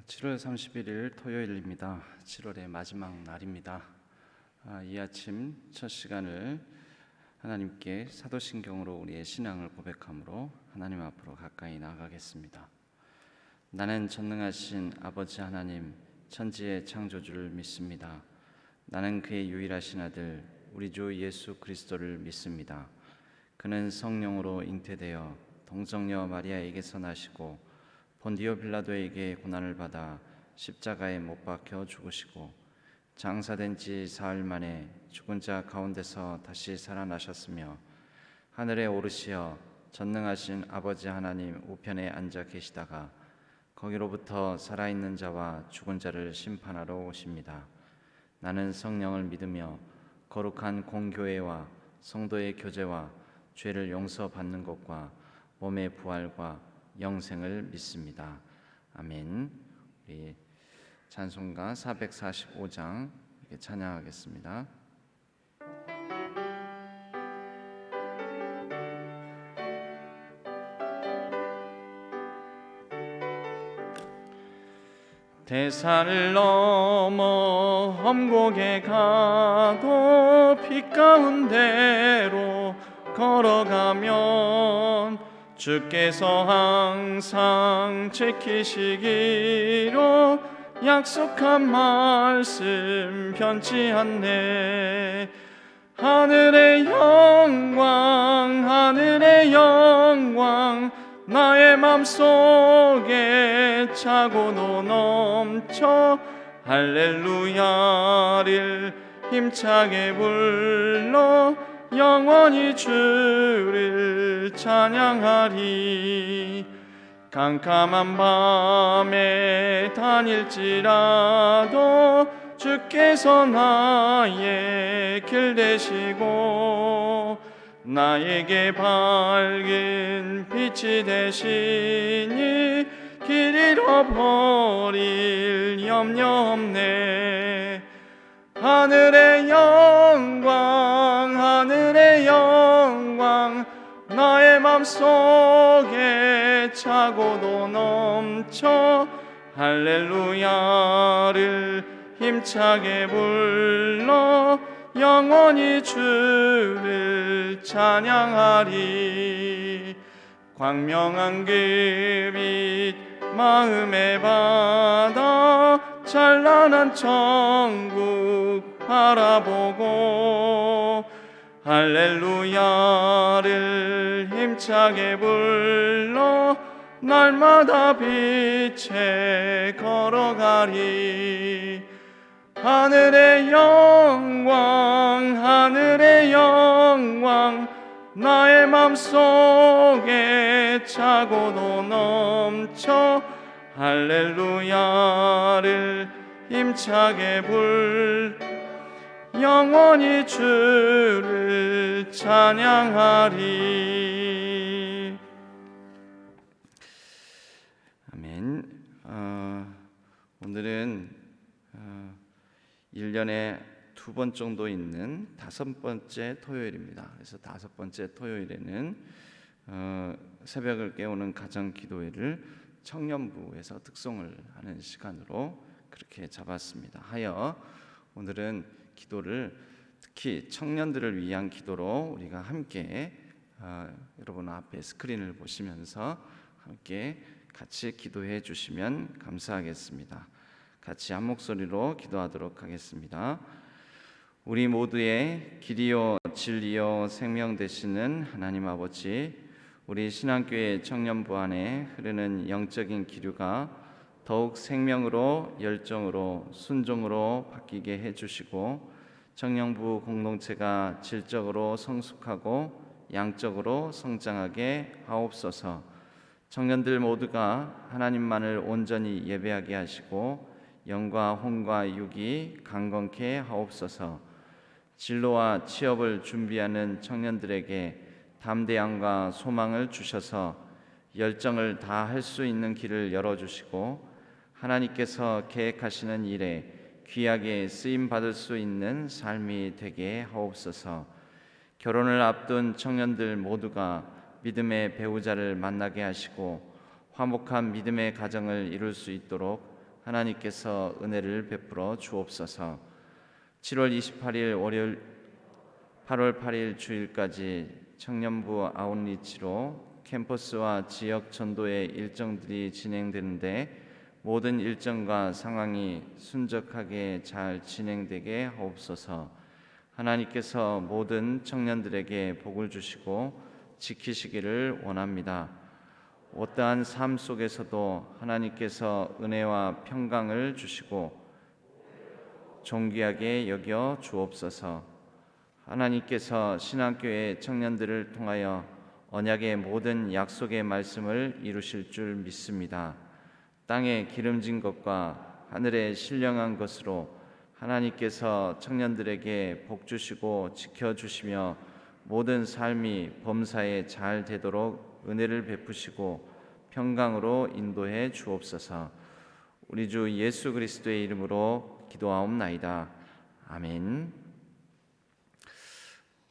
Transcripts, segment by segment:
7월 31일 토요일입니다. 7월의 마지막 날입니다. 이 아침 첫 시간을 하나님께 사도신경으로 우리의 신앙을 고백함으로 하나님 앞으로 가까이 나아가겠습니다. 나는 전능하신 아버지 하나님, 천지의 창조주를 믿습니다. 나는 그의 유일하신 아들 우리 주 예수 그리스도를 믿습니다. 그는 성령으로 잉태되어 동정녀 마리아에게서 나시고 본디오 빌라도에게 고난을 받아 십자가에 못 박혀 죽으시고 장사된 지 사흘 만에 죽은 자 가운데서 다시 살아나셨으며 하늘에 오르시어 전능하신 아버지 하나님 우편에 앉아 계시다가 거기로부터 살아있는 자와 죽은 자를 심판하러 오십니다. 나는 성령을 믿으며 거룩한 공교회와 성도의 교제와 죄를 용서받는 것과 몸의 부활과 영생을 믿습니다. 아멘. 우리 찬송가 445장 찬양하겠습니다. 대산을 넘어 험곡에 가도 빛 가운데로 걸어가면 주께서 항상 지키시기로 약속한 말씀 변치 않네. 하늘의 영광 하늘의 영광 나의 맘속에 차고도 넘쳐 할렐루야를 힘차게 불러 영원히 주를 찬양하리. 캄캄한 밤에 다닐지라도 주께서 나의 길 되시고 나에게 밝은 빛이 되시니 길 잃어버릴 염려 없네. 하늘의 영광 하늘의 영광 나의 맘속에 차고도 넘쳐 할렐루야를 힘차게 불러 영원히 주를 찬양하리. 광명한 그 빛 마음에 받아 찬란한 천국 바라보고 할렐루야를 힘차게 불러 날마다 빛에 걸어가리. 하늘의 영광 하늘의 영광 나의 맘속에 차고도 넘쳐 할렐루야를 힘차게 불러 영원히 주를 찬양하리. 아멘. 오늘은 1년에 2번 정도 있는 5번째 토요일입니다. 그래서 5번째 토요일에는 새벽을 깨우는 가정 기도회를 청년부에서 특송을 하는 시간으로 그렇게 잡았습니다. 하여 오늘은 기도를 특히 청년들을 위한 기도로 우리가 함께 여러분 앞에 스크린을 보시면서 함께 같이 기도해 주시면 감사하겠습니다. 같이 한 목소리로 기도하도록 하겠습니다. 우리 모두의 길이요 진리요 생명 되시는 하나님 아버지, 우리 신앙교회 청년부 안에 흐르는 영적인 기류가 더욱 생명으로 열정으로 순종으로 바뀌게 해주시고 청년부 공동체가 질적으로 성숙하고 양적으로 성장하게 하옵소서. 청년들 모두가 하나님만을 온전히 예배하게 하시고 영과 혼과 육이 강건케 하옵소서. 진로와 취업을 준비하는 청년들에게 담대함과 소망을 주셔서 열정을 다할 수 있는 길을 열어주시고 하나님께서 계획하시는 일에 귀하게 쓰임받을 수 있는 삶이 되게 하옵소서. 결혼을 앞둔 청년들 모두가 믿음의 배우자를 만나게 하시고 화목한 믿음의 가정을 이룰 수 있도록 하나님께서 은혜를 베풀어 주옵소서. 7월 28일 월요일 8월 8일 주일까지 청년부 아웃리치로 캠퍼스와 지역 전도의 일정들이 진행되는데 모든 일정과 상황이 순적하게 잘 진행되게 하옵소서. 하나님께서 모든 청년들에게 복을 주시고 지키시기를 원합니다. 어떠한 삶 속에서도 하나님께서 은혜와 평강을 주시고 존귀하게 여겨 주옵소서. 하나님께서 신앙교회 청년들을 통하여 언약의 모든 약속의 말씀을 이루실 줄 믿습니다. 땅에 기름진 것과 하늘에 신령한 것으로 하나님께서 청년들에게 복 주시고 지켜주시며 모든 삶이 범사에 잘 되도록 은혜를 베푸시고 평강으로 인도해 주옵소서. 우리 주 예수 그리스도의 이름으로 기도하옵나이다. 아멘.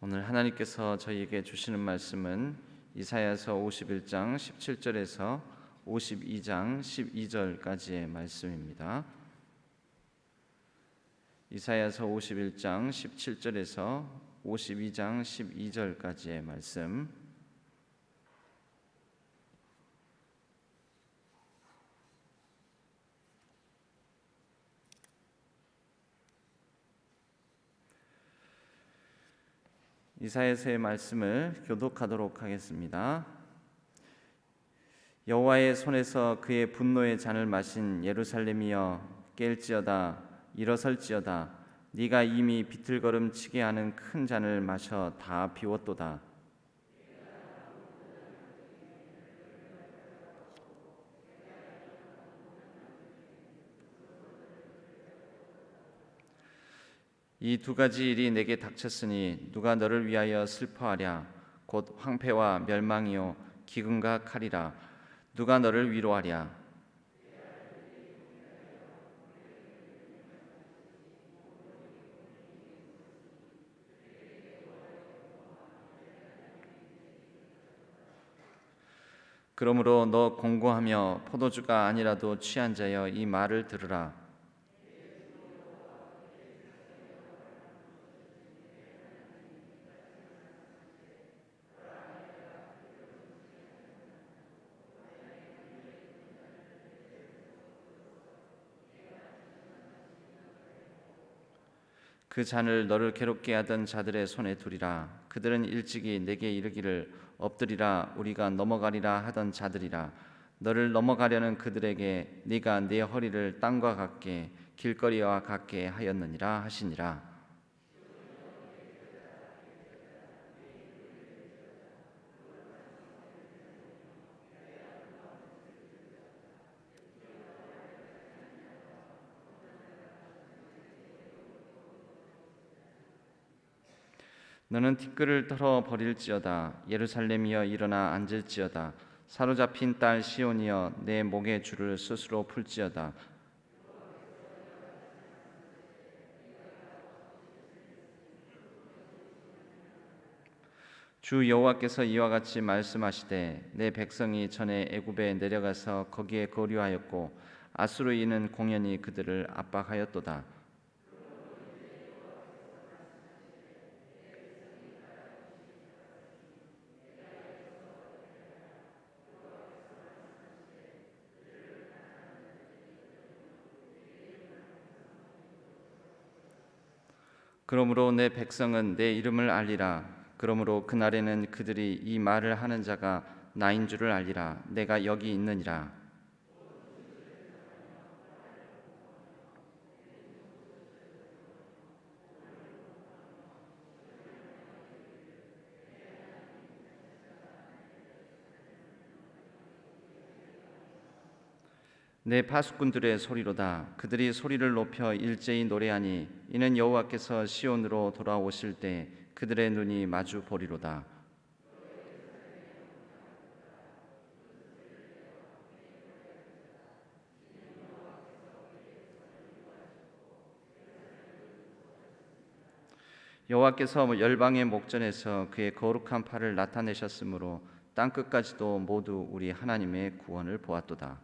오늘 하나님께서 저희에게 주시는 말씀은 이사야서 51장 17절에서 52장 12절까지의 말씀입니다. 이사야서 51장 17절에서 52장 12절까지의 말씀. 이사야서의 말씀을 교독하도록 하겠습니다. 여호와의 손에서 그의 분노의 잔을 마신 예루살렘이여 깰지어다 일어설지어다 네가 이미 비틀거름치게 하는 큰 잔을 마셔 다 비웠도다. 이 두 가지 일이 내게 닥쳤으니 누가 너를 위하여 슬퍼하랴. 곧 황폐와 멸망이요 기근과 칼이라. 누가 너를 위로하랴. 그러므로 너 공고하며 포도주가 아니라도 취한 자여 이 말을 들으라. 그 잔을 너를 괴롭게 하던 자들의 손에 두리라. 그들은 일찍이 내게 이르기를 엎드리라 우리가 넘어가리라 하던 자들이라. 너를 넘어가려는 그들에게 네가 네 허리를 땅과 같게 길거리와 같게 하였느니라 하시니라. 너는 티끌을 털어 버릴지어다. 예루살렘이여 일어나 앉을지어다. 사로잡힌 딸 시온이여 내 목의 줄을 스스로 풀지어다. 주 여호와께서 이와 같이 말씀하시되 내 백성이 전에 애굽에 내려가서 거기에 거류하였고 아수르인은 공연히 그들을 압박하였도다. 그러므로 내 백성은 내 이름을 알리라. 그러므로 그날에는 그들이 이 말을 하는 자가 나인 줄을 알리라. 내가 여기 있느니라. 내 파수꾼들의 소리로다. 그들이 소리를 높여 일제히 노래하니 이는 여호와께서 시온으로 돌아오실 때 그들의 눈이 마주 보리로다. 여호와께서 열방의 목전에서 그의 거룩한 팔을 나타내셨으므로 땅 끝까지도 모두 우리 하나님의 구원을 보았도다.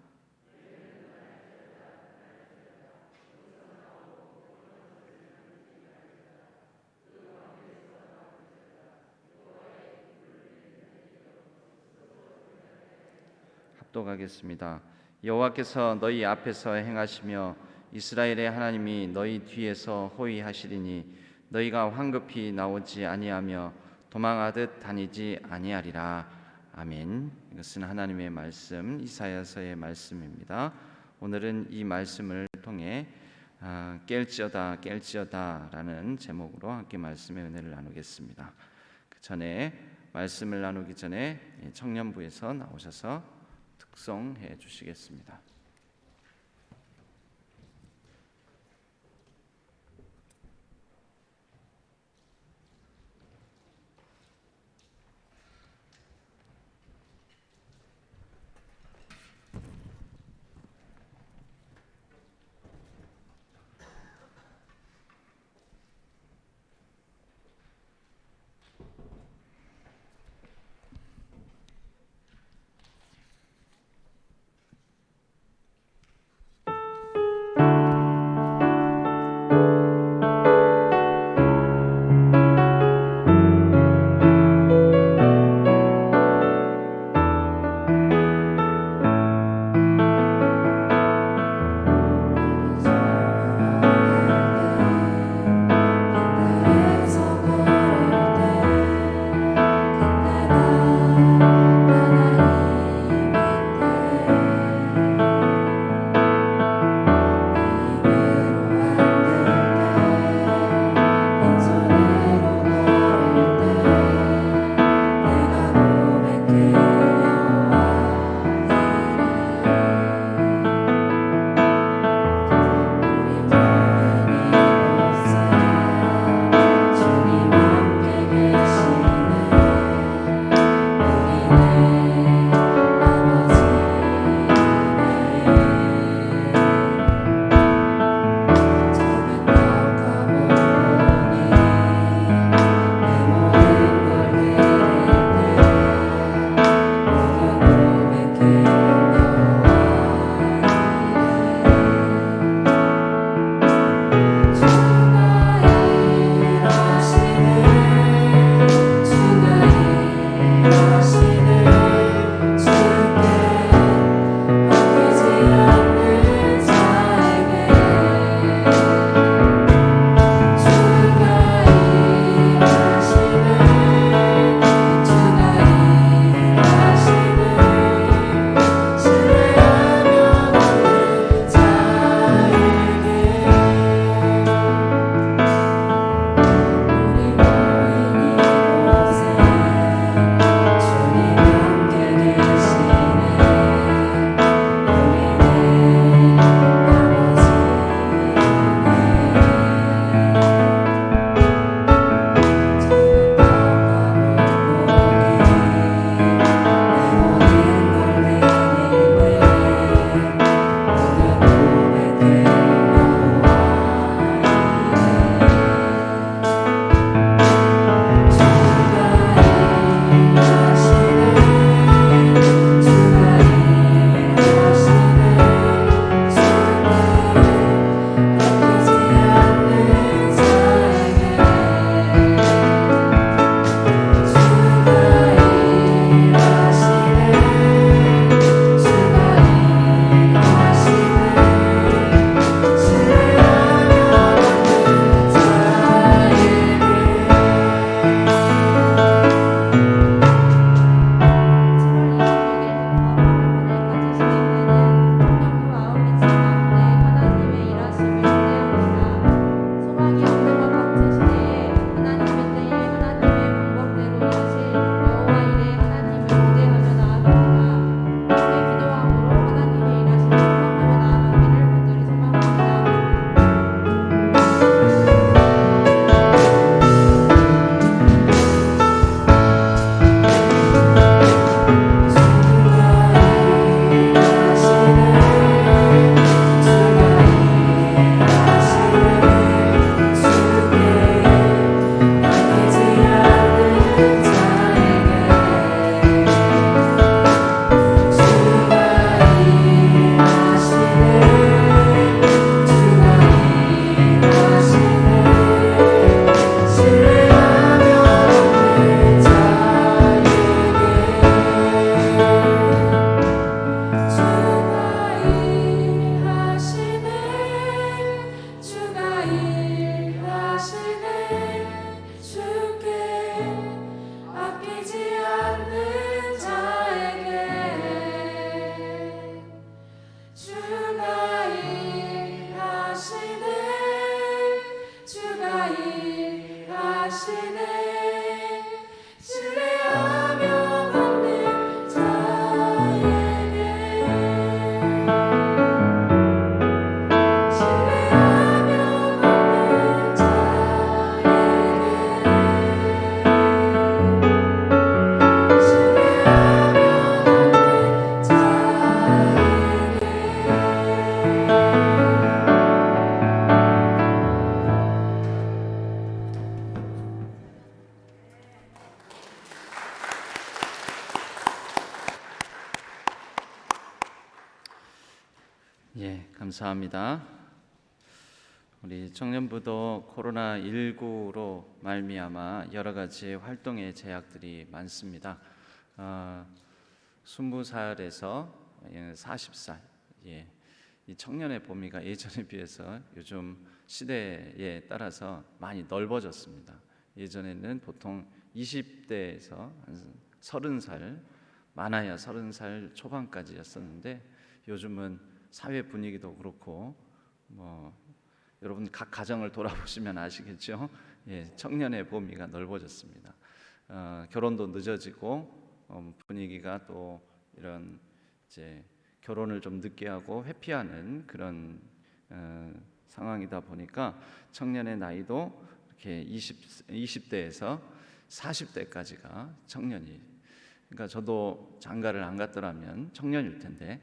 합독하겠습니다. 여호와께서 너희 앞에서 행하시며 이스라엘의 하나님이 너희 뒤에서 호위하시리니 너희가 황급히 나오지 아니하며 도망하듯 다니지 아니하리라. 아멘. 이것은 하나님의 말씀, 이사야서의 말씀입니다. 오늘은 이 말씀을 통해 깰지어다 라는 제목으로 함께 말씀의 은혜를 나누겠습니다. 그 전에 말씀을 나누기 전에 청년부에서 나오셔서 특송해 주시겠습니다. 감사합니다. 우리 청년부도 코로나19로 말미암아 여러 가지 활동의 제약들이 많습니다. 20살에서 40살, 이 청년의 범위가 예전에 비해서 요즘 시대에 따라서 많이 넓어졌습니다. 예전에는 보통 20대에서 한 30살, 많아야 30살 초반까지였었는데 요즘은 사회 분위기도 그렇고 여러분 각 가정을 돌아보시면 아시겠죠. 청년의 범위가 넓어졌습니다. 결혼도 늦어지고 분위기가 또 이런 이제 결혼을 좀 늦게 하고 회피하는 그런 상황이다 보니까 청년의 나이도 이렇게 20대에서 40대까지가 청년이. 그러니까 저도 장가를 안 갔더라면 청년일 텐데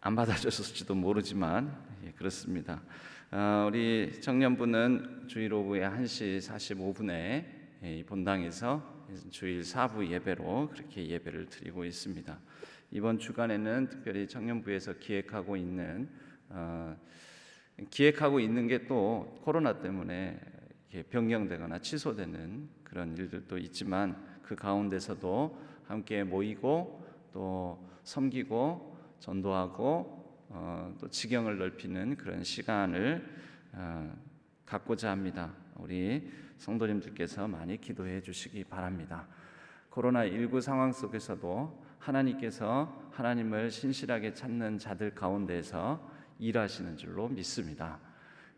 안 받아줬을지도 모르지만 그렇습니다. 우리 청년부는 주일 오후에 1시 45분에 본당에서 주일 4부 예배로 그렇게 예배를 드리고 있습니다. 이번 주간에는 특별히 청년부에서 기획하고 있는 게 또 코로나 때문에 변경되거나 취소되는 그런 일들도 있지만 그 가운데서도 함께 모이고 또 섬기고 전도하고 또 지경을 넓히는 그런 시간을 갖고자 합니다. 우리 성도님들께서 많이 기도해 주시기 바랍니다. 코로나19 상황 속에서도 하나님께서 하나님을 신실하게 찾는 자들 가운데에서 일하시는 줄로 믿습니다.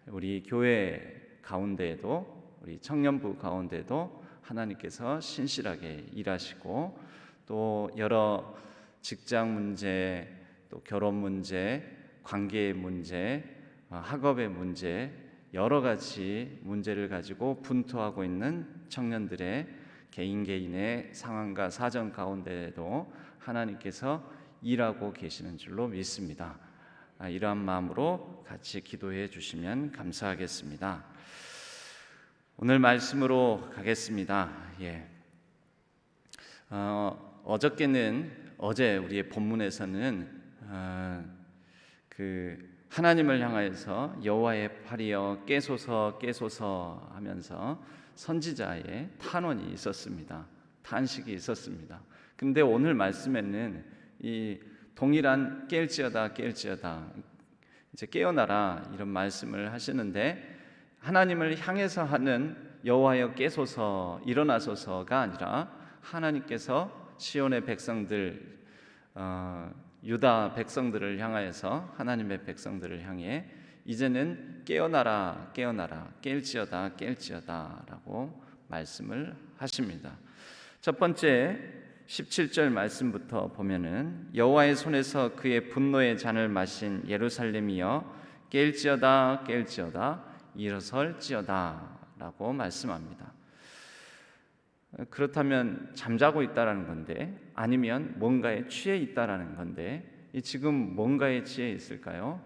우리 교회 가운데에도 우리 청년부 가운데도 하나님께서 신실하게 일하시고 또 여러 직장 문제, 또 결혼 문제, 관계의 문제, 학업의 문제, 여러 가지 문제를 가지고 분투하고 있는 청년들의 개인의 상황과 사정 가운데에도 하나님께서 일하고 계시는 줄로 믿습니다. 이러한 마음으로 같이 기도해 주시면 감사하겠습니다. 오늘 말씀으로 가겠습니다. 어제 우리의 본문에서는 하나님을 향하여서 여호와의 팔이여 깨소서 깨소서 하면서 선지자의 탄원이 있었습니다. 탄식이 있었습니다. 근데 오늘 말씀에는 이 동일한 깰지어다 깰지어다 이제 깨어나라 이런 말씀을 하시는데 하나님을 향해서 하는 여호와여 깨소서 일어나소서가 아니라 하나님께서 시온의 백성들 유다 백성들을 향하여서 하나님의 백성들을 향해 이제는 깨어나라 깨어나라 깰지어다 깰지어다 라고 말씀을 하십니다. 첫 번째 17절 말씀부터 보면은 여호와의 손에서 그의 분노의 잔을 마신 예루살렘이여 깰지어다 깰지어다 일어설지어다 라고 말씀합니다. 그렇다면 잠자고 있다라는 건데 아니면 뭔가에 취해 있다라는 건데 지금 뭔가에 취해 있을까요?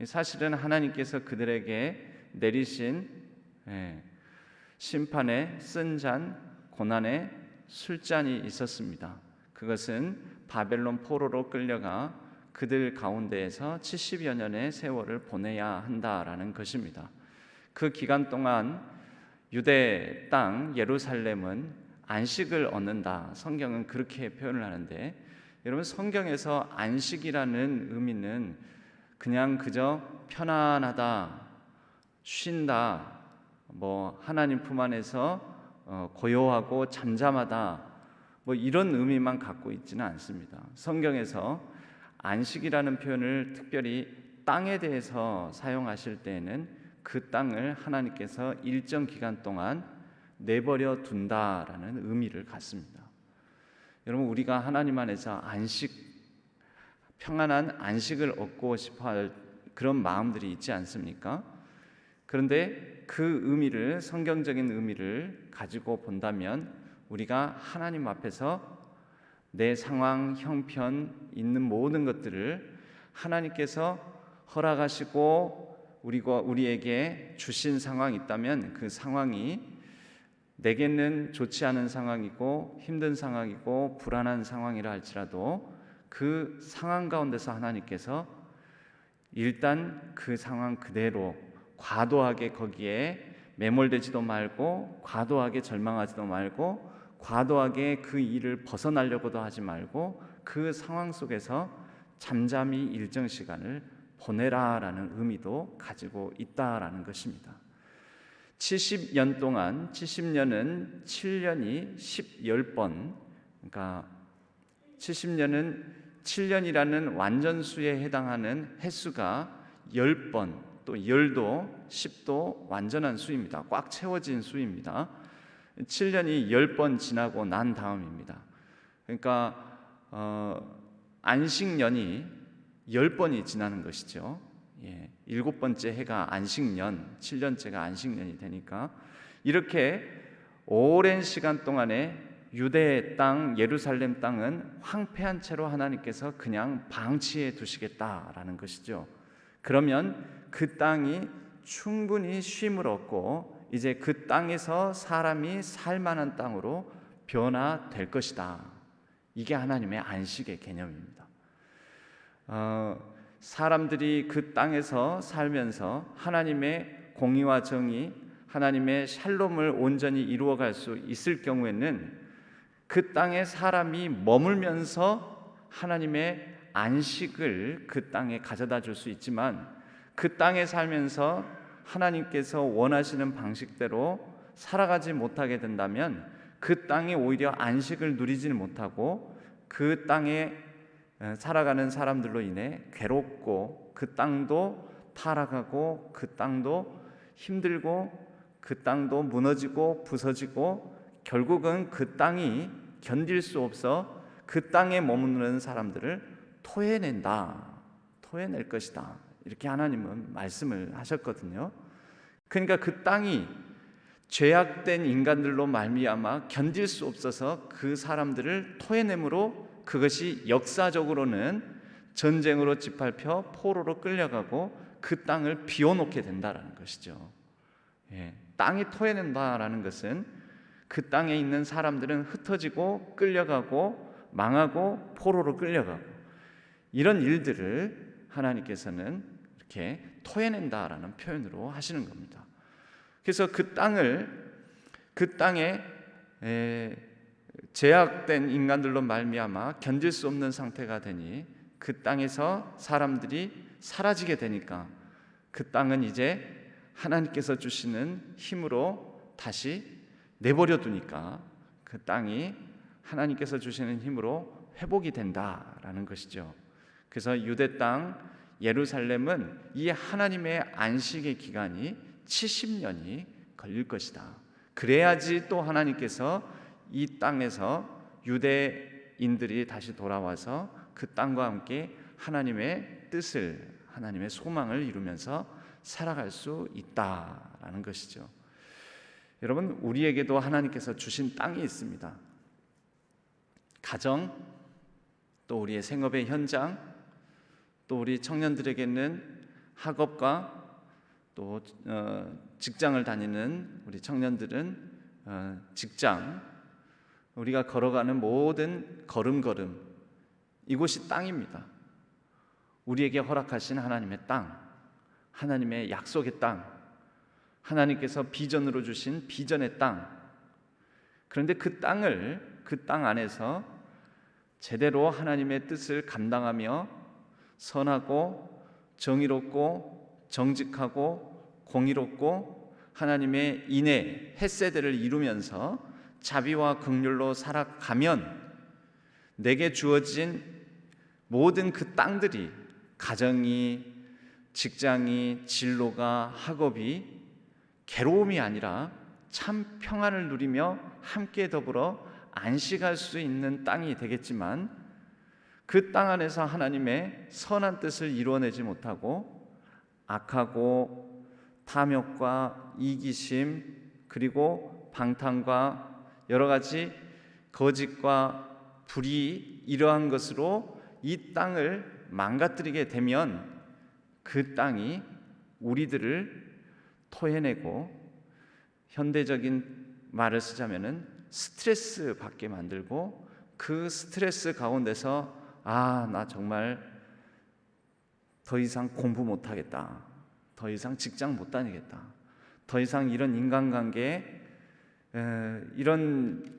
사실은 하나님께서 그들에게 내리신 심판의 쓴 잔, 고난의 술잔이 있었습니다. 그것은 바벨론 포로로 끌려가 그들 가운데에서 70여 년의 세월을 보내야 한다라는 것입니다. 그 기간 동안 유대 땅 예루살렘은 안식을 얻는다. 성경은 그렇게 표현을 하는데 여러분 성경에서 안식이라는 의미는 그냥 그저 편안하다, 쉰다, 하나님 품 안에서 고요하고 잠잠하다 이런 의미만 갖고 있지는 않습니다. 성경에서 안식이라는 표현을 특별히 땅에 대해서 사용하실 때에는 그 땅을 하나님께서 일정 기간 동안 내버려 둔다라는 의미를 갖습니다. 여러분 우리가 하나님 안에서 평안한 안식을 얻고 싶어할 그런 마음들이 있지 않습니까? 그런데 그 의미를 성경적인 의미를 가지고 본다면 우리가 하나님 앞에서 내 상황, 형편 있는 모든 것들을 하나님께서 허락하시고 우리에게 주신 상황이 있다면 그 상황이 내게는 좋지 않은 상황이고 힘든 상황이고 불안한 상황이라 할지라도 그 상황 가운데서 하나님께서 일단 그 상황 그대로 과도하게 거기에 매몰되지도 말고, 과도하게 절망하지도 말고, 과도하게 그 일을 벗어나려고도 하지 말고, 그 상황 속에서 잠잠히 일정 시간을 보내라라는 의미도 가지고 있다라는 것입니다. 70년 동안, 70년은 7년이 10번, 그러니까 70년은 7년이라는 완전수에 해당하는 횟수가 10번, 또 열도 10도 완전한 수입니다. 꽉 채워진 수입니다. 7년이 10번 지나고 난 다음입니다. 그러니까 안식년이 10번이 지나는 것이죠. 7번째 해가 안식년, 7년째가 안식년이 되니까 이렇게 오랜 시간 동안에 유대 땅, 예루살렘 땅은 황폐한 채로 하나님께서 그냥 방치해 두시겠다라는 것이죠. 그러면 그 땅이 충분히 쉼을 얻고 이제 그 땅에서 사람이 살 만한 땅으로 변화될 것이다. 이게 하나님의 안식의 개념입니다. 사람들이 그 땅에서 살면서 하나님의 공의와 정의, 하나님의 샬롬을 온전히 이루어갈 수 있을 경우에는 그 땅에 사람이 머물면서 하나님의 안식을 그 땅에 가져다 줄 수 있지만, 그 땅에 살면서 하나님께서 원하시는 방식대로 살아가지 못하게 된다면 그 땅에 오히려 안식을 누리지는 못하고 그 땅에 살아가는 사람들로 인해 괴롭고, 그 땅도 타락하고, 그 땅도 힘들고, 그 땅도 무너지고 부서지고, 결국은 그 땅이 견딜 수 없어 그 땅에 머무는 사람들을 토해낼 것이다. 이렇게 하나님은 말씀을 하셨거든요. 그러니까 그 땅이 죄악된 인간들로 말미암아 견딜 수 없어서 그 사람들을 토해내므로 그것이 역사적으로는 전쟁으로 짓밟혀 포로로 끌려가고 그 땅을 비워놓게 된다라는 것이죠. 땅이 토해낸다라는 것은 그 땅에 있는 사람들은 흩어지고 끌려가고 망하고 포로로 끌려가고, 이런 일들을 하나님께서는 이렇게 토해낸다라는 표현으로 하시는 겁니다. 그래서 그 땅에 제약된 인간들로 말미암아 견딜 수 없는 상태가 되니 그 땅에서 사람들이 사라지게 되니까 그 땅은 이제 하나님께서 주시는 힘으로 다시 내버려 두니까 그 땅이 하나님께서 주시는 힘으로 회복이 된다라는 것이죠. 그래서 유대 땅 예루살렘은 이 하나님의 안식의 기간이 70년이 걸릴 것이다. 그래야지 또 하나님께서 이 땅에서 유대인들이 다시 돌아와서 그 땅과 함께 하나님의 뜻을, 하나님의 소망을 이루면서 살아갈 수 있다라는 것이죠. 여러분, 우리에게도 하나님께서 주신 땅이 있습니다. 가정, 또 우리의 생업의 현장, 또 우리 청년들에게는 학업과 또 직장을 다니는 우리 청년들은 직장, 우리가 걸어가는 모든 걸음걸음, 이곳이 땅입니다. 우리에게 허락하신 하나님의 땅, 하나님의 약속의 땅, 하나님께서 비전으로 주신 비전의 땅. 그런데 그 땅 안에서 제대로 하나님의 뜻을 감당하며 선하고 정의롭고 정직하고 공의롭고 하나님의 인애, 헷세대를 이루면서 자비와 긍휼로 살아가면 내게 주어진 모든 그 땅들이, 가정이, 직장이, 진로가, 학업이 괴로움이 아니라 참 평안을 누리며 함께 더불어 안식할 수 있는 땅이 되겠지만, 그 땅 안에서 하나님의 선한 뜻을 이루어내지 못하고 악하고 탐욕과 이기심, 그리고 방탕과 여러 가지 거짓과 불의, 이러한 것으로 이 땅을 망가뜨리게 되면 그 땅이 우리들을 토해내고, 현대적인 말을 쓰자면은 스트레스 받게 만들고, 그 스트레스 가운데서 나 정말 더 이상 공부 못하겠다, 더 이상 직장 못 다니겠다, 더 이상 이런 인간관계, 이런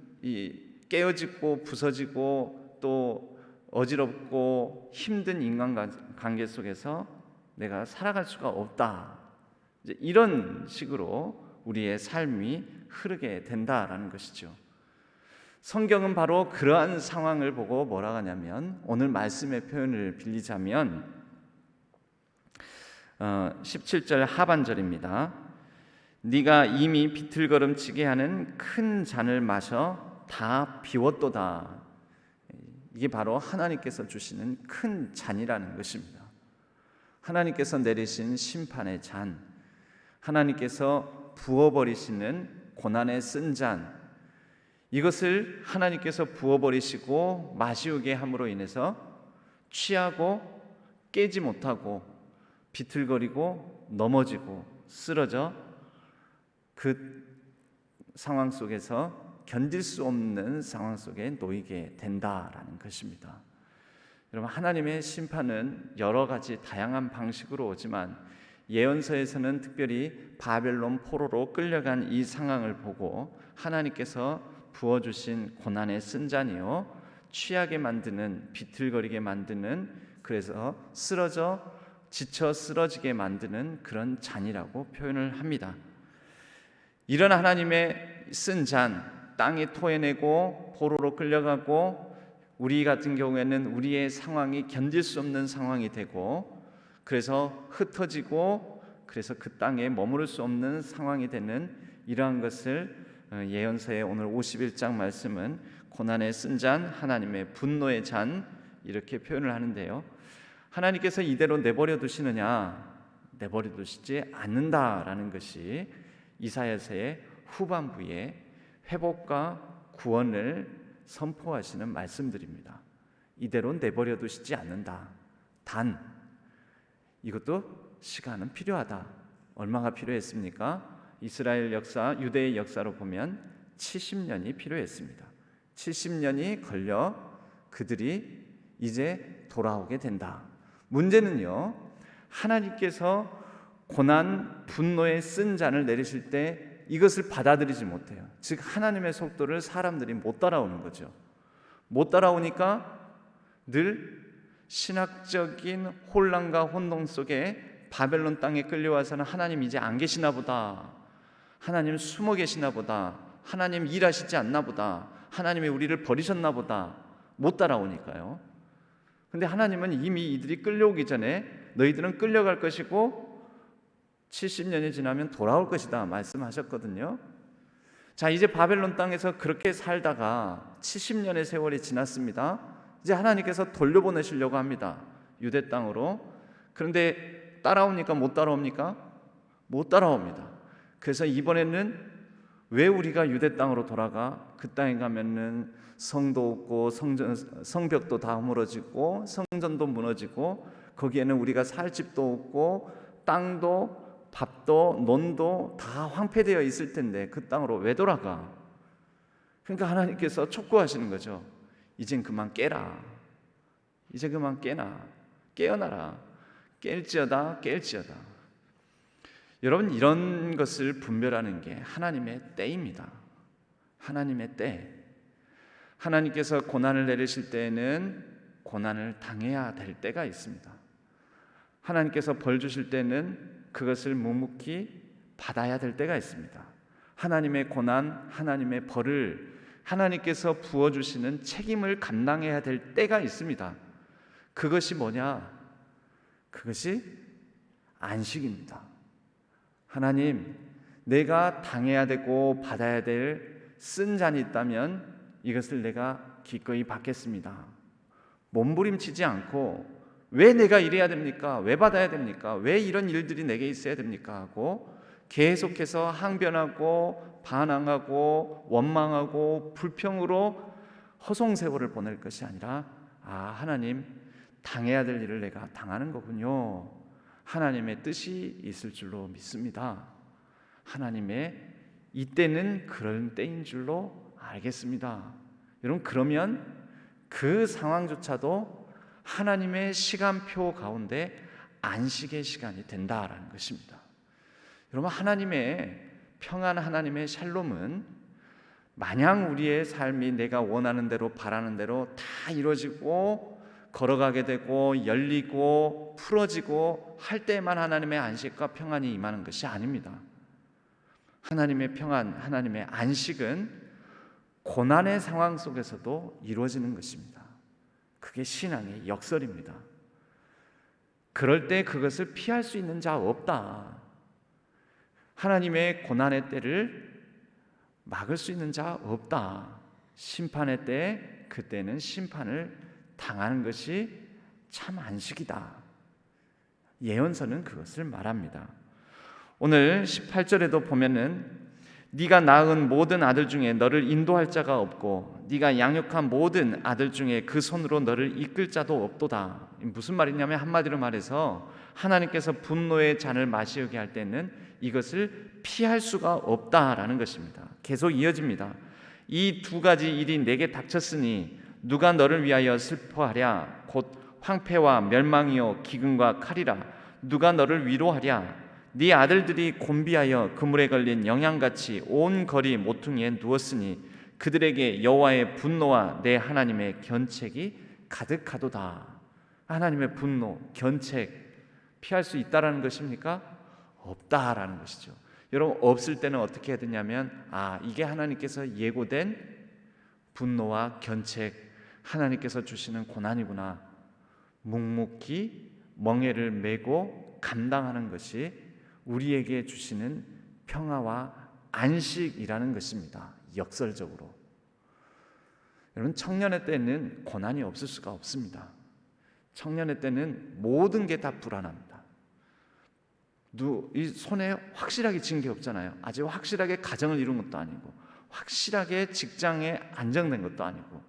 깨어지고 부서지고 또 어지럽고 힘든 인간관계 속에서 내가 살아갈 수가 없다, 이제 이런 식으로 우리의 삶이 흐르게 된다라는 것이죠. 성경은 바로 그러한 상황을 보고 뭐라 하냐면, 오늘 말씀의 표현을 빌리자면 17절 하반절입니다. 네가 이미 비틀거름치게 하는 큰 잔을 마셔 다 비웠도다. 이게 바로 하나님께서 주시는 큰 잔이라는 것입니다. 하나님께서 내리신 심판의 잔, 하나님께서 부어버리시는 고난의 쓴 잔, 이것을 하나님께서 부어버리시고 마시우게 함으로 인해서 취하고 깨지 못하고 비틀거리고 넘어지고 쓰러져 그 상황 속에서 견딜 수 없는 상황 속에 놓이게 된다라는 것입니다. 여러분, 하나님의 심판은 여러 가지 다양한 방식으로 오지만 예언서에서는 특별히 바벨론 포로로 끌려간 이 상황을 보고 하나님께서 부어주신 고난의 쓴 잔이요, 취하게 만드는, 비틀거리게 만드는, 그래서 쓰러져 지쳐 쓰러지게 만드는 그런 잔이라고 표현을 합니다. 이런 하나님의 쓴 잔, 땅에 토해내고 포로로 끌려가고 우리 같은 경우에는 우리의 상황이 견딜 수 없는 상황이 되고 그래서 흩어지고 그래서 그 땅에 머무를 수 없는 상황이 되는 이러한 것을 예언서의 오늘 51장 말씀은 고난의 쓴 잔, 하나님의 분노의 잔, 이렇게 표현을 하는데요, 하나님께서 이대로 내버려 두시느냐? 내버려 두시지 않는다라는 것이 이사야서의 후반부에 회복과 구원을 선포하시는 말씀들입니다. 이대로 내버려 두시지 않는다. 단 이것도 시간은 필요하다. 얼마가 필요했습니까? 이스라엘 역사, 유대의 역사로 보면 70년이 필요했습니다. 70년이 걸려 그들이 이제 돌아오게 된다. 문제는요, 하나님께서 고난, 분노의 쓴 잔을 내리실 때 이것을 받아들이지 못해요. 즉 하나님의 속도를 사람들이 못 따라오는 거죠. 못 따라오니까 늘 신학적인 혼란과 혼동 속에 바벨론 땅에 끌려와서는 하나님 이제 안 계시나 보다, 하나님 숨어 계시나 보다, 하나님 일하시지 않나 보다, 하나님이 우리를 버리셨나 보다, 못 따라오니까요. 근데 하나님은 이미 이들이 끌려오기 전에 너희들은 끌려갈 것이고 70년이 지나면 돌아올 것이다 말씀하셨거든요. 자, 이제 바벨론 땅에서 그렇게 살다가 70년의 세월이 지났습니다. 이제 하나님께서 돌려보내시려고 합니다, 유대 땅으로. 그런데 따라옵니까? 못 따라옵니까? 못 따라옵니다. 그래서 이번에는 왜 우리가 유대 땅으로 돌아가? 그 땅에 가면은 성도 없고 성벽도 다 허물어지고 성전도 무너지고 거기에는 우리가 살 집도 없고 땅도 밥도 논도 다 황폐되어 있을 텐데 그 땅으로 왜 돌아가? 그러니까 하나님께서 촉구하시는 거죠. 이젠 그만 깨라. 이제 그만 깨나. 깨어나라. 깰지어다. 깰지어다. 여러분, 이런 것을 분별하는 게 하나님의 때입니다. 하나님의 때. 하나님께서 고난을 내리실 때에는 고난을 당해야 될 때가 있습니다. 하나님께서 벌 주실 때는 그것을 묵묵히 받아야 될 때가 있습니다. 하나님의 고난, 하나님의 벌을 하나님께서 부어주시는 책임을 감당해야 될 때가 있습니다. 그것이 뭐냐? 그것이 안식입니다. 하나님, 내가 당해야 되고 받아야 될 쓴 잔이 있다면 이것을 내가 기꺼이 받겠습니다. 몸부림치지 않고 왜 내가 이래야 됩니까? 왜 받아야 됩니까? 왜 이런 일들이 내게 있어야 됩니까? 하고 계속해서 항변하고 반항하고 원망하고 불평으로 허송세월을 보낼 것이 아니라, 하나님, 당해야 될 일을 내가 당하는 거군요. 하나님의 뜻이 있을 줄로 믿습니다. 하나님의 이때는 그런 때인 줄로 알겠습니다. 여러분, 그러면 그 상황조차도 하나님의 시간표 가운데 안식의 시간이 된다라는 것입니다. 여러분, 하나님의 평안, 하나님의 샬롬은 마냥 우리의 삶이 내가 원하는 대로 바라는 대로 다 이루어지고 걸어가게 되고 열리고 풀어지고 할 때에만 하나님의 안식과 평안이 임하는 것이 아닙니다. 하나님의 평안, 하나님의 안식은 고난의 상황 속에서도 이루어지는 것입니다. 그게 신앙의 역설입니다. 그럴 때 그것을 피할 수 있는 자 없다. 하나님의 고난의 때를 막을 수 있는 자 없다. 심판의 때, 그때는 심판을 당하는 것이 참 안식이다. 예언서는 그것을 말합니다. 오늘 18절에도 보면은 네가 낳은 모든 아들 중에 너를 인도할 자가 없고 네가 양육한 모든 아들 중에 그 손으로 너를 이끌 자도 없도다. 무슨 말이냐면, 한마디로 말해서 하나님께서 분노의 잔을 마시게 할 때는 이것을 피할 수가 없다라는 것입니다. 계속 이어집니다. 이 두 가지 일이 내게 닥쳤으니 누가 너를 위하여 슬퍼하랴. 곧 황폐와 멸망이요 기근과 칼이라. 누가 너를 위로하랴. 네 아들들이 곤비하여 그물에 걸린 영양같이 온 거리 모퉁이에 누웠으니 그들에게 여호와의 분노와 내 하나님의 견책이 가득하도다. 하나님의 분노, 견책 피할 수 있다라는 것입니까? 없다라는 것이죠. 여러분, 없을 때는 어떻게 해야 되냐면, 이게 하나님께서 예고된 분노와 견책, 하나님께서 주시는 고난이구나. 묵묵히 멍에를 메고 감당하는 것이 우리에게 주시는 평화와 안식이라는 것입니다. 역설적으로. 여러분, 청년의 때는 고난이 없을 수가 없습니다. 청년의 때는 모든 게 다 불안합니다. 이 손에 확실하게 쥔 게 없잖아요. 아직 확실하게 가정을 이룬 것도 아니고, 확실하게 직장에 안정된 것도 아니고,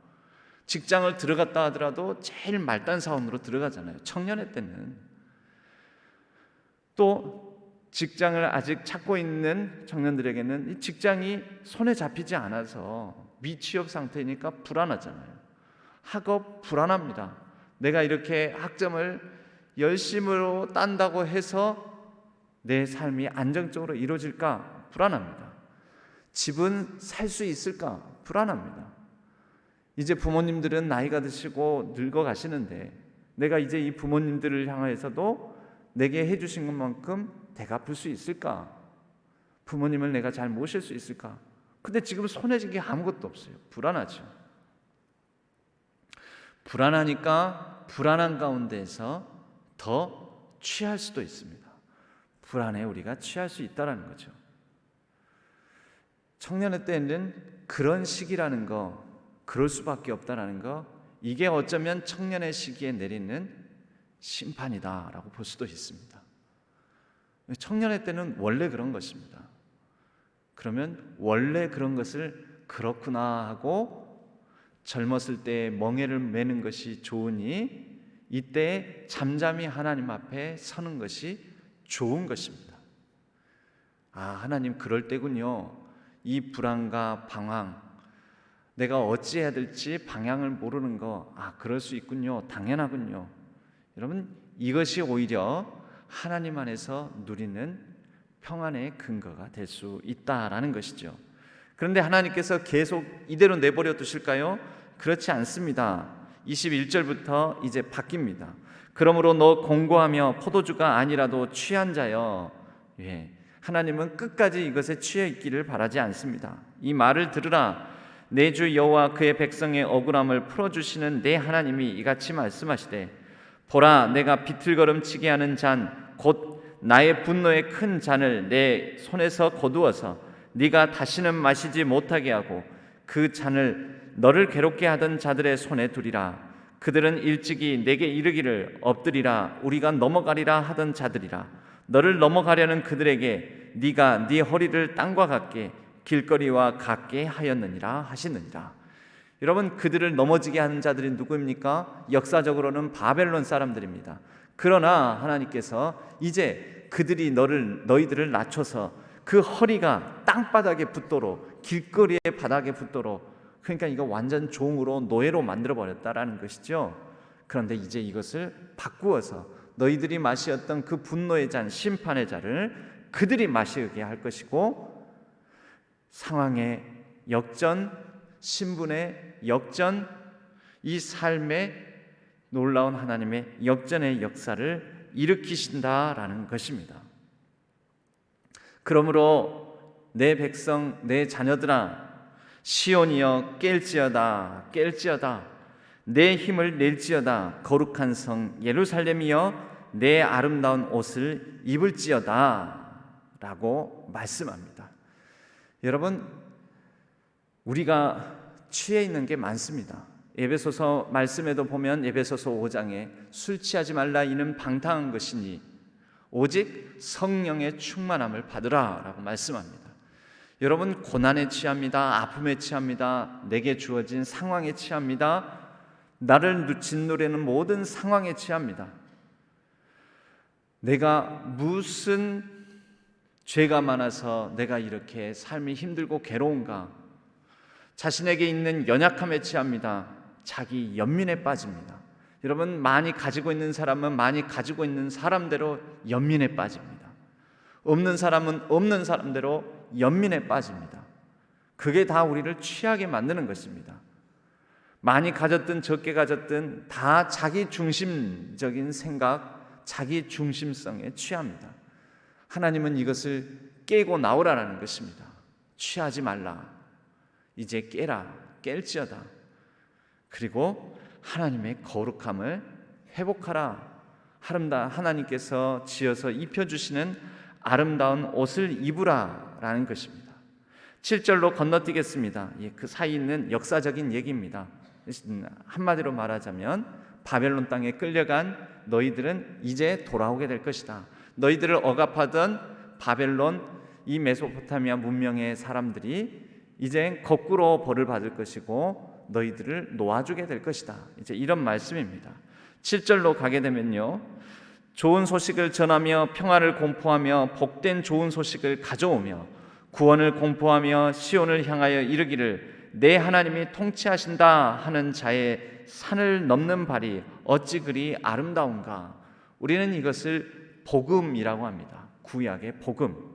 직장을 들어갔다 하더라도 제일 말단 사원으로 들어가잖아요. 청년의 때는. 또 직장을 아직 찾고 있는 청년들에게는 이 직장이 손에 잡히지 않아서 미취업 상태니까 불안하잖아요. 학업 불안합니다. 내가 이렇게 학점을 열심으로 딴다고 해서 내 삶이 안정적으로 이루어질까? 불안합니다. 집은 살 수 있을까? 불안합니다. 이제 부모님들은 나이가 드시고 늙어 가시는데 내가 이제 이 부모님들을 향해서도 내게 해주신 것만큼 되갚을 수 있을까? 부모님을 내가 잘 모실 수 있을까? 근데 지금 손에 쥔 게 아무것도 없어요. 불안하죠. 불안하니까 불안한 가운데에서 더 취할 수도 있습니다. 불안에 우리가 취할 수 있다는 거죠. 청년의 때는 그런 시기라는 거, 그럴 수밖에 없다는 거, 이게 어쩌면 청년의 시기에 내리는 심판이다라고 볼 수도 있습니다. 청년의 때는 원래 그런 것입니다. 그러면 원래 그런 것을 그렇구나 하고 젊었을 때 멍에를 매는 것이 좋으니 이때 잠잠히 하나님 앞에 서는 것이 좋은 것입니다. 하나님, 그럴 때군요. 이 불안과 방황, 내가 어찌해야 될지 방향을 모르는 거, 그럴 수 있군요. 당연하군요. 여러분, 이것이 오히려 하나님 안에서 누리는 평안의 근거가 될 수 있다라는 것이죠. 그런데 하나님께서 계속 이대로 내버려 두실까요? 그렇지 않습니다. 21절부터 이제 바뀝니다. 그러므로 너 공고하며 포도주가 아니라도 취한 자여. 하나님은 끝까지 이것에 취해 있기를 바라지 않습니다. 이 말을 들으라. 내 주 여호와 그의 백성의 억울함을 풀어주시는 내 하나님이 이같이 말씀하시되, 보라, 내가 비틀거름치게 하는 잔, 곧 나의 분노의 큰 잔을 내 손에서 거두어서 네가 다시는 마시지 못하게 하고 그 잔을 너를 괴롭게 하던 자들의 손에 두리라. 그들은 일찍이 내게 이르기를 엎드리라 우리가 넘어가리라 하던 자들이라. 너를 넘어가려는 그들에게 네가 네 허리를 땅과 같게 길거리와 같게 하였느니라 하시느니라. 여러분, 그들을 넘어지게 하는 자들이 누구입니까? 역사적으로는 바벨론 사람들입니다. 그러나 하나님께서 이제 그들이 너희들을 낮춰서 그 허리가 땅바닥에 붙도록, 길거리의 바닥에 붙도록, 그러니까 이거 완전 종으로 노예로 만들어버렸다라는 것이죠. 그런데 이제 이것을 바꾸어서 너희들이 마시었던 그 분노의 잔, 심판의 잔을 그들이 마시게 할 것이고, 상황의 역전, 신분의 역전, 이 삶의 놀라운 하나님의 역전의 역사를 일으키신다라는 것입니다. 그러므로 내 백성, 내 자녀들아, 시온이여 깰지어다, 깰지어다. 내 힘을 낼지어다. 거룩한 성 예루살렘이여 내 아름다운 옷을 입을지어다 라고 말씀합니다. 여러분, 우리가 취해 있는 게 많습니다. 에베소서 말씀에도 보면 에베소서 5장에 술 취하지 말라 이는 방탕한 것이니 오직 성령의 충만함을 받으라 라고 말씀합니다. 여러분, 고난에 취합니다. 아픔에 취합니다. 내게 주어진 상황에 취합니다. 나를 짓누르는 모든 상황에 취합니다. 내가 무슨 죄가 많아서 내가 이렇게 삶이 힘들고 괴로운가? 자신에게 있는 연약함에 취합니다. 자기 연민에 빠집니다. 여러분, 많이 가지고 있는 사람은 많이 가지고 있는 사람대로 연민에 빠집니다. 없는 사람은 없는 사람대로 연민에 빠집니다. 그게 다 우리를 취하게 만드는 것입니다. 많이 가졌든 적게 가졌든 다 자기 중심적인 생각, 자기 중심성에 취합니다. 하나님은 이것을 깨고 나오라는 것입니다. 취하지 말라. 이제 깨라. 깰지어다. 그리고 하나님의 거룩함을 회복하라. 하나님께서 지어서 입혀주시는 아름다운 옷을 입으라 라는 것입니다. 7절로 건너뛰겠습니다. 그 사이 있는 역사적인 얘기입니다. 한마디로 말하자면 바벨론 땅에 끌려간 너희들은 이제 돌아오게 될 것이다. 너희들을 억압하던 바벨론, 이 메소포타미아 문명의 사람들이 이제 거꾸로 벌을 받을 것이고 너희들을 놓아주게 될 것이다. 이제 이런 말씀입니다. 7절로 가게 되면요, 좋은 소식을 전하며 평화를 공포하며 복된 좋은 소식을 가져오며 구원을 공포하며 시온을 향하여 이르기를 내 하나님이 통치하신다 하는 자의 산을 넘는 발이 어찌 그리 아름다운가. 우리는 이것을 복음이라고 합니다. 구약의 복음.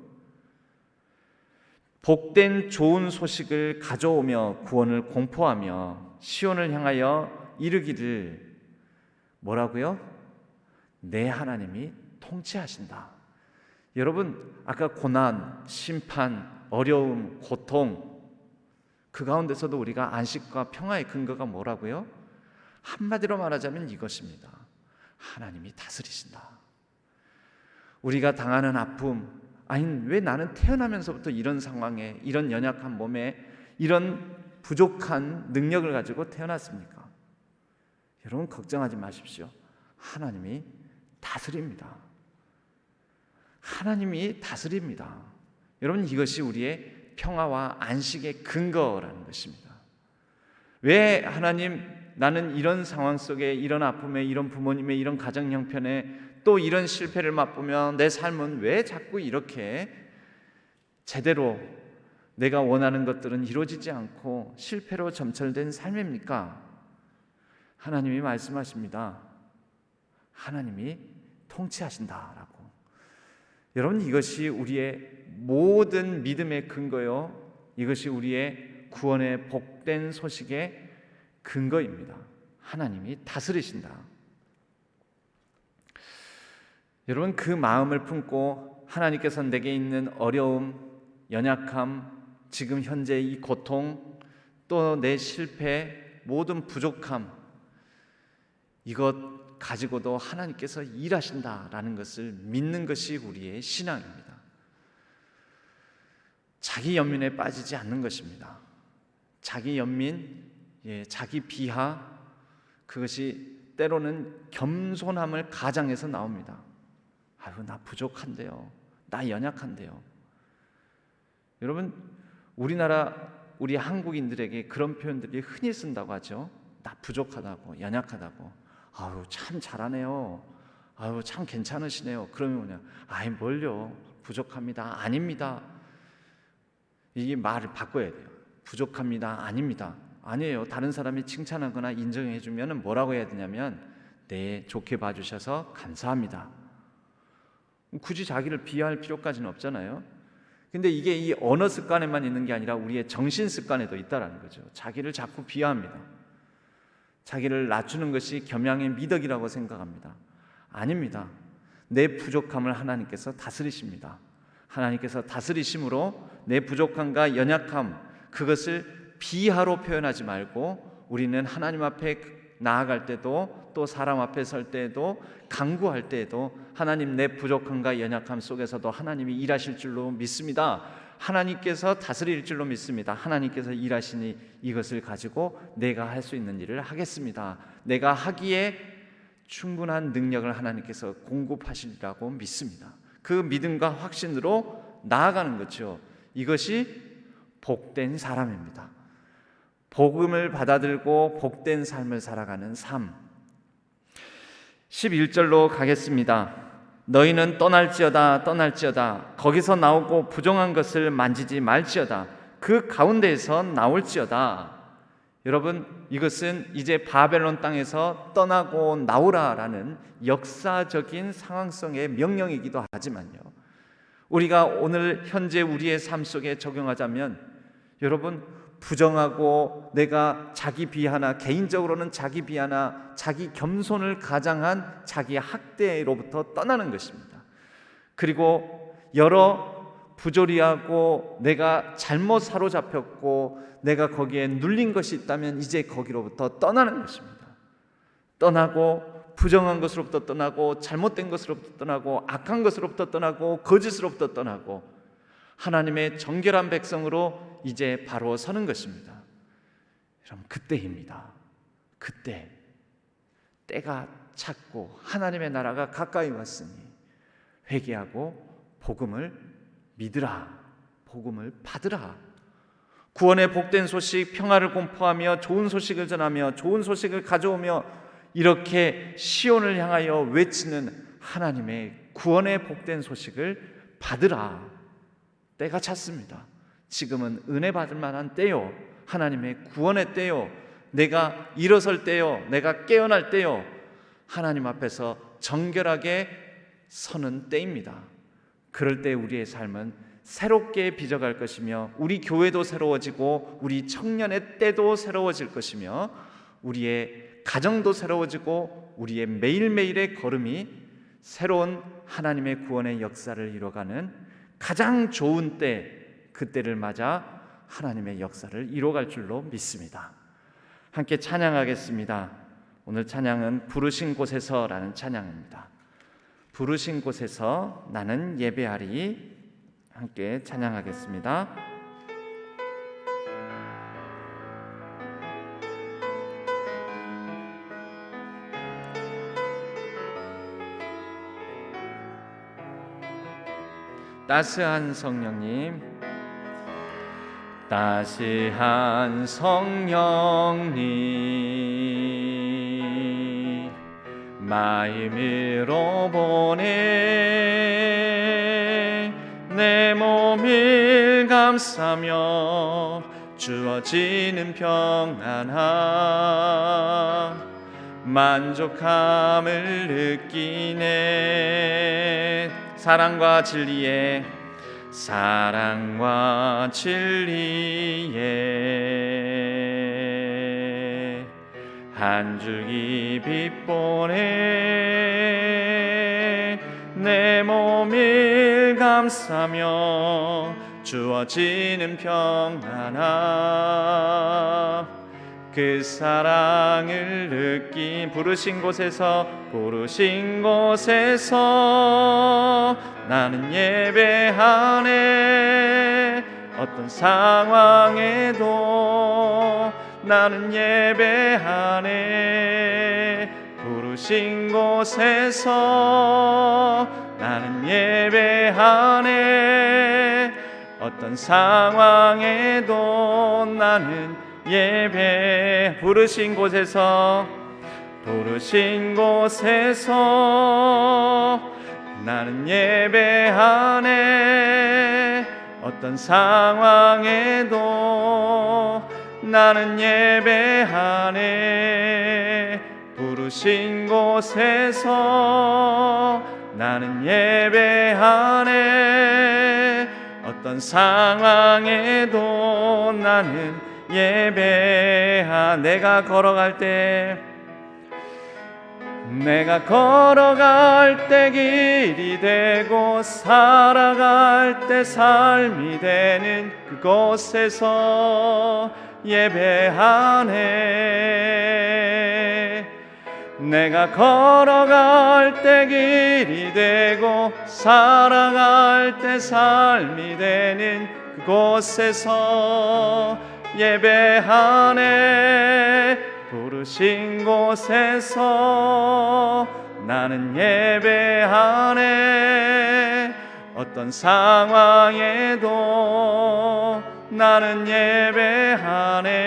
복된 좋은 소식을 가져오며 구원을 공포하며 시온을 향하여 이르기를 뭐라고요? 내 하나님이 통치하신다. 여러분, 아까 고난, 심판, 어려움, 고통, 그 가운데서도 우리가 안식과 평화의 근거가 뭐라고요? 한마디로 말하자면 이것입니다. 하나님이 다스리신다. 우리가 당하는 아픔, 아니 왜 나는 태어나면서부터 이런 상황에, 이런 연약한 몸에, 이런 부족한 능력을 가지고 태어났습니까? 여러분, 걱정하지 마십시오. 하나님이 다스립니다. 하나님이 다스립니다. 여러분, 이것이 우리의 평화와 안식의 근거라는 것입니다. 왜 하나님, 나는 이런 상황 속에, 이런 아픔에, 이런 부모님의 이런 가정 형편에, 또 이런 실패를 맛보며 내 삶은 왜 자꾸 이렇게 제대로 내가 원하는 것들은 이루어지지 않고 실패로 점철된 삶입니까? 하나님이 말씀하십니다. 하나님이 통치하신다라고. 여러분, 이것이 우리의 모든 믿음의 근거요, 이것이 우리의 구원의 복된 소식의 근거입니다. 하나님이 다스리신다. 여러분, 그 마음을 품고 하나님께서 내게 있는 어려움, 연약함, 지금 현재 이 고통, 또 내 실패, 모든 부족함, 이것 가지고도 하나님께서 일하신다라는 것을 믿는 것이 우리의 신앙입니다. 자기 연민에 빠지지 않는 것입니다. 자기 연민, 자기 비하, 그것이 때로는 겸손함을 가장해서 나옵니다. 아유, 나 부족한데요. 나 연약한데요. 여러분, 우리 한국인들에게 그런 표현들이 흔히 쓴다고 하죠. 나 부족하다고, 연약하다고. 아유, 참 잘하네요. 아유, 참 괜찮으시네요. 그러면 뭐냐? 아이, 뭘요? 부족합니다. 아닙니다. 이 말을 바꿔야 돼요. 부족합니다. 아닙니다. 아니에요. 다른 사람이 칭찬하거나 인정해 주면 뭐라고 해야 되냐면 네, 좋게 봐주셔서 감사합니다. 굳이 자기를 비하할 필요까지는 없잖아요. 근데 이게 이 언어 습관에만 있는 게 아니라 우리의 정신 습관에도 있다라는 거죠. 자기를 자꾸 비하합니다. 자기를 낮추는 것이 겸양의 미덕이라고 생각합니다. 아닙니다. 내 부족함을 하나님께서 다스리십니다. 하나님께서 다스리심으로 내 부족함과 연약함, 그것을 비하로 표현하지 말고 우리는 하나님 앞에 나아갈 때도 또 사람 앞에 설 때에도 간구할 때에도 하나님, 내 부족함과 연약함 속에서도 하나님이 일하실 줄로 믿습니다. 하나님께서 다스릴 줄로 믿습니다. 하나님께서 일하시니 이것을 가지고 내가 할 수 있는 일을 하겠습니다. 내가 하기에 충분한 능력을 하나님께서 공급하시리라고 믿습니다. 그 믿음과 확신으로 나아가는 거죠. 이것이 복된 사람입니다. 복음을 받아들고 복된 삶을 살아가는 삶. 11절로 가겠습니다. 너희는 떠날지어다 떠날지어다 거기서 나오고 부정한 것을 만지지 말지어다 그 가운데에서 나올지어다. 여러분, 이것은 이제 바벨론 땅에서 떠나고 나오라라는 역사적인 상황성의 명령이기도 하지만요, 우리가 오늘 현재 우리의 삶 속에 적용하자면, 여러분, 부정하고 내가 자기 비하나, 개인적으로는 자기 비하나 자기 겸손을 가장한 자기 학대로부터 떠나는 것입니다. 그리고 여러 부조리하고 내가 잘못 사로잡혔고 내가 거기에 눌린 것이 있다면 이제 거기로부터 떠나는 것입니다. 떠나고 부정한 것으로부터 떠나고 잘못된 것으로부터 떠나고 악한 것으로부터 떠나고 거짓으로부터 떠나고 하나님의 정결한 백성으로 이제 바로 서는 것입니다. 여러분, 그때입니다. 그때 때가 찼고 하나님의 나라가 가까이 왔으니 회개하고 복음을 믿으라, 복음을 받으라. 구원의 복된 소식, 평화를 공포하며 좋은 소식을 전하며 좋은 소식을 가져오며 이렇게 시온을 향하여 외치는 하나님의 구원의 복된 소식을 받으라. 때가 찼습니다. 지금은 은혜 받을 만한 때요, 하나님의 구원의 때요, 내가 일어설 때요, 내가 깨어날 때요, 하나님 앞에서 정결하게 서는 때입니다. 그럴 때 우리의 삶은 새롭게 빚어갈 것이며 우리 교회도 새로워지고 우리 청년의 때도 새로워질 것이며 우리의 가정도 새로워지고 우리의 매일매일의 걸음이 새로운 하나님의 구원의 역사를 이뤄가는 가장 좋은 때, 그때를 맞아 하나님의 역사를 이뤄갈 줄로 믿습니다. 함께 찬양하겠습니다. 오늘 찬양은 부르신 곳에서라는 찬양입니다. 부르신 곳에서 나는 예배하리. 함께 찬양하겠습니다. 따스한 성령님, 따스한 성령님, 마음으로 보내 내 몸을 감싸며 주어지는 평안함, 만족함을 느끼네. 사랑과 진리에 한 줄기 빛 보내 내 몸을 감싸며 주어지는 평안함, 그 사랑을 느낀 부르신 곳에서 나는 예배하네. 어떤 상황에도 나는 예배하네. 부르신 곳에서 나는 예배하네. 어떤 상황에도 나는 예배. 부르신 곳에서 나는 예배하네. 어떤 상황에도 나는 예배하네. 부르신 곳에서 나는 예배하네. 어떤 상황에도 나는 예배하. 내가 걸어갈 때 길이 되고 살아갈 때 삶이 되는 그곳에서 예배하네. 내가 걸어갈 때 길이 되고 살아갈 때 삶이 되는 그곳에서 예배하네. 부르신 곳에서 나는 예배하네. 어떤 상황에도 나는 예배하네.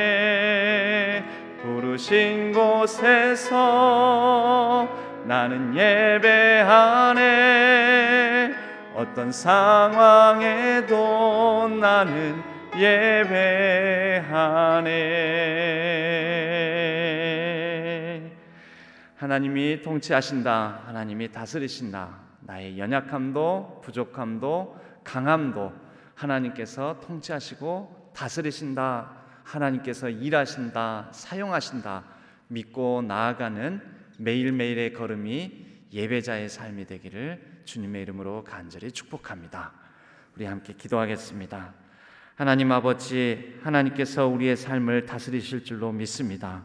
부르신 곳에서 나는 예배하네. 어떤 상황에도 나는 예배하네. 하나님이 통치하신다. 하나님이 다스리신다. 나의 연약함도 부족함도 강함도 하나님께서 통치하시고 다스리신다. 하나님께서 일하신다. 사용하신다. 믿고 나아가는 매일매일의 걸음이 예배자의 삶이 되기를 주님의 이름으로 간절히 축복합니다. 우리 함께 기도하겠습니다. 하나님 아버지, 하나님께서 우리의 삶을 다스리실 줄로 믿습니다.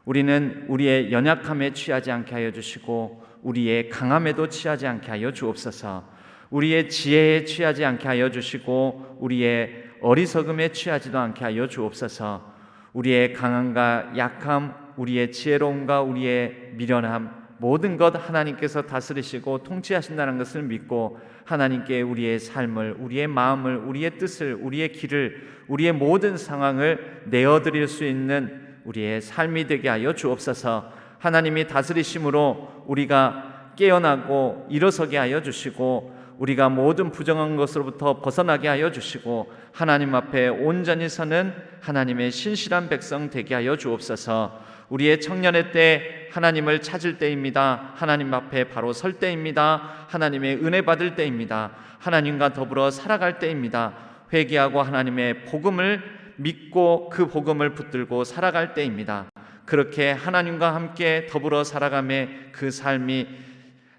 우리는 우리의 연약함에 취하지 않게 하여 주시고 우리의 강함에도 취하지 않게 하여 주옵소서. 우리의 지혜에 취하지 않게 하여 주시고 우리의 어리석음에 취하지도 않게 하여 주옵소서. 우리의 강함과 약함, 우리의 지혜로움과 우리의 미련함, 모든 것 하나님께서 다스리시고 통치하신다는 것을 믿고 하나님께 우리의 삶을, 우리의 마음을, 우리의 뜻을, 우리의 길을, 우리의 모든 상황을 내어드릴 수 있는 우리의 삶이 되게 하여 주옵소서. 하나님이 다스리심으로 우리가 깨어나고 일어서게 하여 주시고 우리가 모든 부정한 것으로부터 벗어나게 하여 주시고 하나님 앞에 온전히 서는 하나님의 신실한 백성 되게 하여 주옵소서. 우리의 청년의 때 하나님을 찾을 때입니다. 하나님 앞에 바로 설 때입니다. 하나님의 은혜 받을 때입니다. 하나님과 더불어 살아갈 때입니다. 회개하고 하나님의 복음을 믿고 그 복음을 붙들고 살아갈 때입니다. 그렇게 하나님과 함께 더불어 살아가며 그 삶이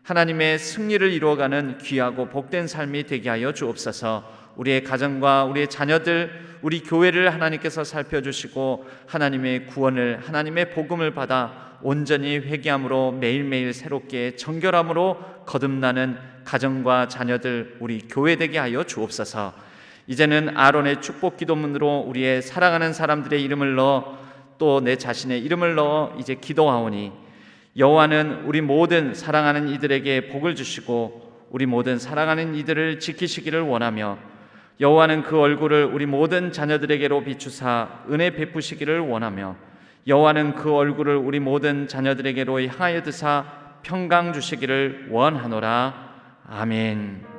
하나님의 승리를 이루어가는 귀하고 복된 삶이 되게 하여 주옵소서. 우리의 가정과 우리의 자녀들, 우리 교회를 하나님께서 살펴주시고 하나님의 구원을, 하나님의 복음을 받아 온전히 회개함으로 매일매일 새롭게 정결함으로 거듭나는 가정과 자녀들, 우리 교회 되게 하여 주옵소서. 이제는 아론의 축복 기도문으로 우리의 사랑하는 사람들의 이름을 넣어 또 내 자신의 이름을 넣어 이제 기도하오니 여호와는 우리 모든 사랑하는 이들에게 복을 주시고 우리 모든 사랑하는 이들을 지키시기를 원하며 여호와는 그 얼굴을 우리 모든 자녀들에게로 비추사 은혜 베푸시기를 원하며 여호와는 그 얼굴을 우리 모든 자녀들에게로 향하여 드사 평강 주시기를 원하노라. 아멘.